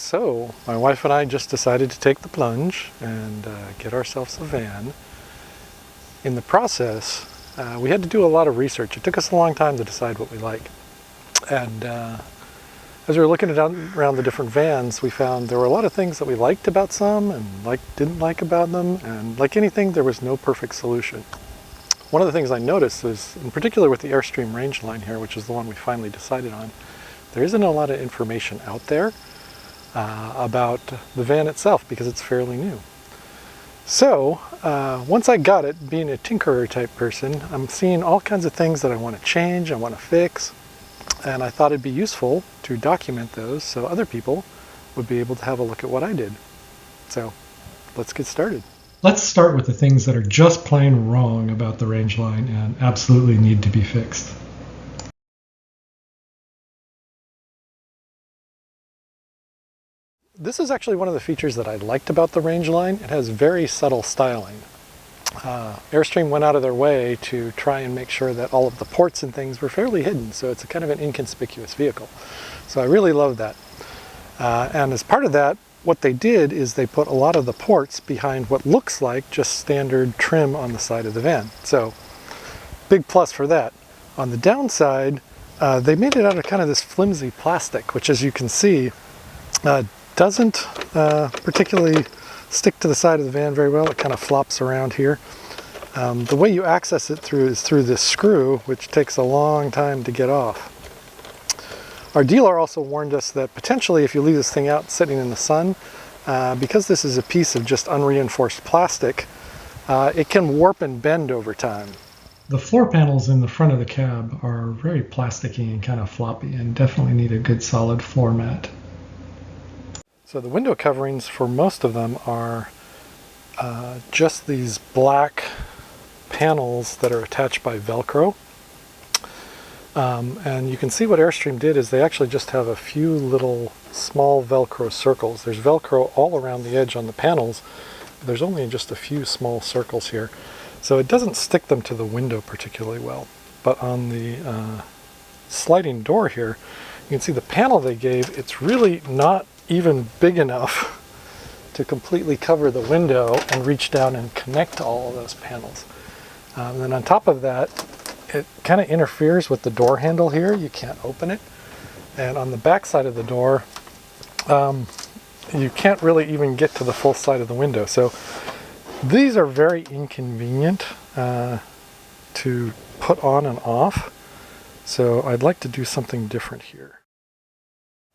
So my wife and I just decided to take the plunge and get ourselves a van. In the process, we had to do a lot of research. It took us a long time to decide what we like. And as we were looking around the different vans, we found there were a lot of things that we liked about some and didn't like about them. And like anything, there was no perfect solution. One of the things I noticed is, in particular with the Airstream Rangeline here, which is the one we finally decided on, there isn't a lot of information out there about the van itself because it's fairly new. So once I got it, being a tinkerer type person, I'm seeing all kinds of things that I want to change, I want to fix, and I thought it'd be useful to document those so other people would be able to have a look at what I did. So let's get started. Let's start with the things that are just plain wrong about the Rangeline and absolutely need to be fixed. This is actually one of the features that I liked about the Rangeline. It has very subtle styling. Airstream went out of their way to try and make sure that all of the ports and things were fairly hidden, so it's a kind of an inconspicuous vehicle. So I really love that. And as part of that, what they did is they put a lot of the ports behind what looks like just standard trim on the side of the van. So big plus for that. On the downside, they made it out of kind of this flimsy plastic, which, as you can see, doesn't particularly stick to the side of the van very well. It kind of flops around here. The way you access it is through this screw, which takes a long time to get off. Our dealer also warned us that potentially if you leave this thing out sitting in the sun, because this is a piece of just unreinforced plastic, it can warp and bend over time. The floor panels in the front of the cab are very plasticky and kind of floppy and definitely need a good solid floor mat. So the window coverings for most of them are just these black panels that are attached by Velcro. And you can see what Airstream did is they actually just have a few little small Velcro circles. There's Velcro all around the edge on the panels. But there's only just a few small circles here. So it doesn't stick them to the window particularly well. But on the sliding door here, you can see the panel they gave, it's really not even big enough to completely cover the window and reach down and connect all of those panels. And then on top of that, it kind of interferes with the door handle here. You can't open it. And on the back side of the door, you can't really even get to the full side of the window. So these are very inconvenient to put on and off. So I'd like to do something different here.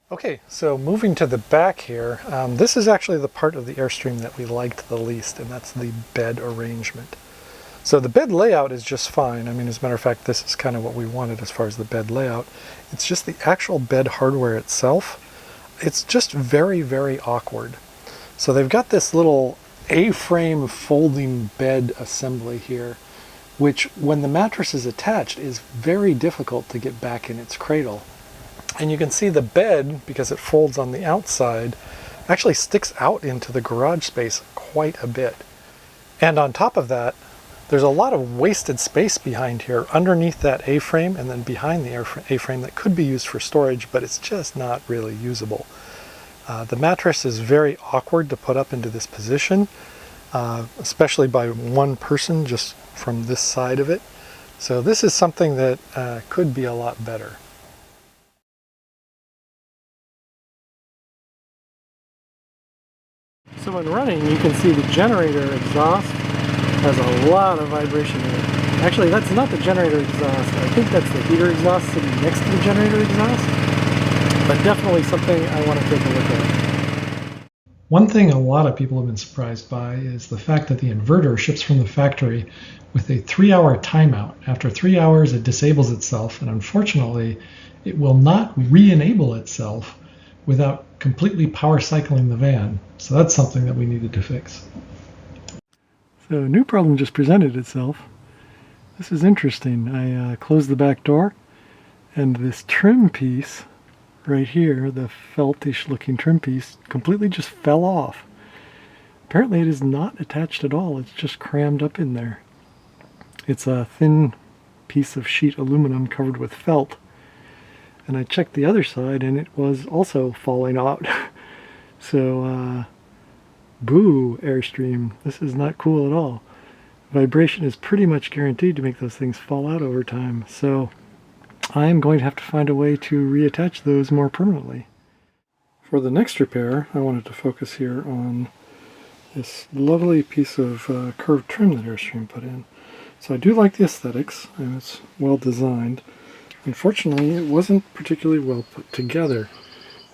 Okay, so moving to the back here, this is actually the part of the Airstream that we liked the least, and that's the bed arrangement. So the bed layout is just fine. I mean, as a matter of fact, this is kind of what we wanted as far as the bed layout. It's just the actual bed hardware itself. It's just very, very awkward. So they've got this little A-frame folding bed assembly here, which when the mattress is attached is very difficult to get back in its cradle. And you can see the bed, because it folds on the outside, actually sticks out into the garage space quite a bit. And on top of that, there's a lot of wasted space behind here underneath that A-frame and then behind the A-frame that could be used for storage, but it's just not really usable. The mattress is very awkward to put up into this position, especially by one person just from this side of it. So this is something that could be a lot better. So when running, you can see the generator exhaust has a lot of vibration in it. Actually, that's not the generator exhaust. I think that's the heater exhaust sitting next to the generator exhaust. But definitely something I want to take a look at. One thing a lot of people have been surprised by is the fact that the inverter ships from the factory with a 3-hour timeout. After 3 hours, it disables itself, and unfortunately, it will not re-enable itself without completely power cycling the van. So that's something that we needed to fix. So a new problem just presented itself. This is interesting. I closed the back door, and this trim piece right here, the feltish looking trim piece, completely just fell off. Apparently it is not attached at all. It's just crammed up in there. It's a thin piece of sheet aluminum covered with felt. And I checked the other side and it was also falling out. So, boo, Airstream. This is not cool at all. Vibration is pretty much guaranteed to make those things fall out over time. So I'm going to have to find a way to reattach those more permanently. For the next repair, I wanted to focus here on this lovely piece of curved trim that Airstream put in. So I do like the aesthetics, and it's well designed. Unfortunately, it wasn't particularly well put together.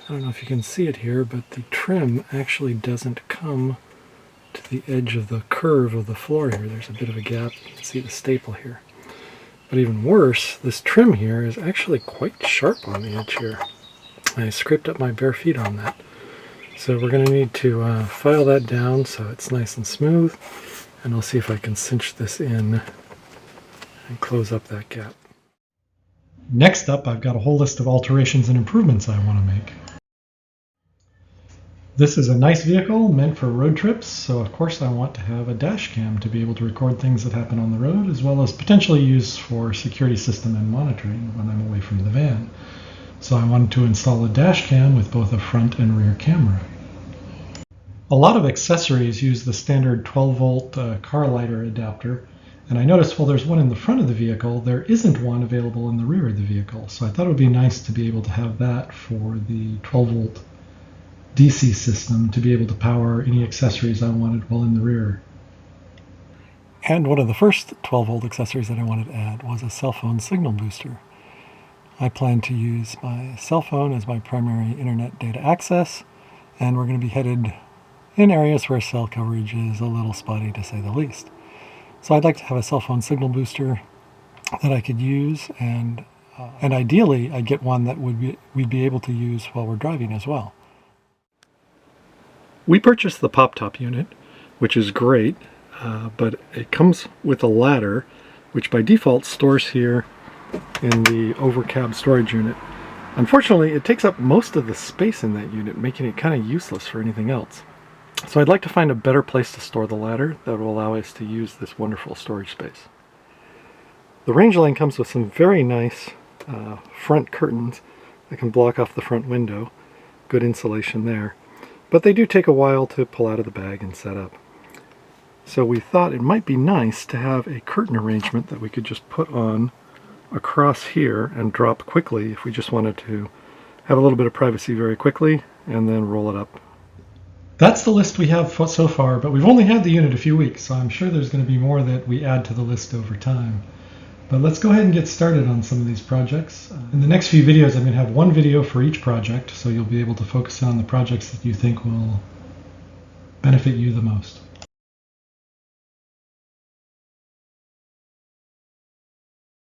I don't know if you can see it here, but the trim actually doesn't come to the edge of the curve of the floor here. There's a bit of a gap. You can see the staple here. But even worse, this trim here is actually quite sharp on the edge here. I scraped up my bare feet on that. So we're going to need to file that down so it's nice and smooth, and I'll see if I can cinch this in and close up that gap. Next up, I've got a whole list of alterations and improvements I want to make. This is a nice vehicle meant for road trips, so of course I want to have a dash cam to be able to record things that happen on the road, as well as potentially use for security system and monitoring when I'm away from the van. So I wanted to install a dash cam with both a front and rear camera. A lot of accessories use the standard 12-volt car lighter adapter, and I noticed while there's one in the front of the vehicle, there isn't one available in the rear of the vehicle. So I thought it would be nice to be able to have that for the 12-volt DC system to be able to power any accessories I wanted while in the rear. And one of the first 12-volt accessories that I wanted to add was a cell phone signal booster. I plan to use my cell phone as my primary internet data access, and we're going to be headed in areas where cell coverage is a little spotty, to say the least. So I'd like to have a cell phone signal booster that I could use, and ideally I'd get one that we'd be able to use while we're driving as well. We purchased the pop-top unit, which is great, but it comes with a ladder, which by default stores here in the overcab storage unit. Unfortunately, it takes up most of the space in that unit, making it kind of useless for anything else. So I'd like to find a better place to store the ladder that will allow us to use this wonderful storage space. The Rangeline comes with some very nice front curtains that can block off the front window. Good insulation there. But they do take a while to pull out of the bag and set up. So we thought it might be nice to have a curtain arrangement that we could just put on across here and drop quickly if we just wanted to have a little bit of privacy very quickly and then roll it up. That's the list we have so far, but we've only had the unit a few weeks, so I'm sure there's going to be more that we add to the list over time. But let's go ahead and get started on some of these projects. In the next few videos, I'm going to have one video for each project, so you'll be able to focus on the projects that you think will benefit you the most.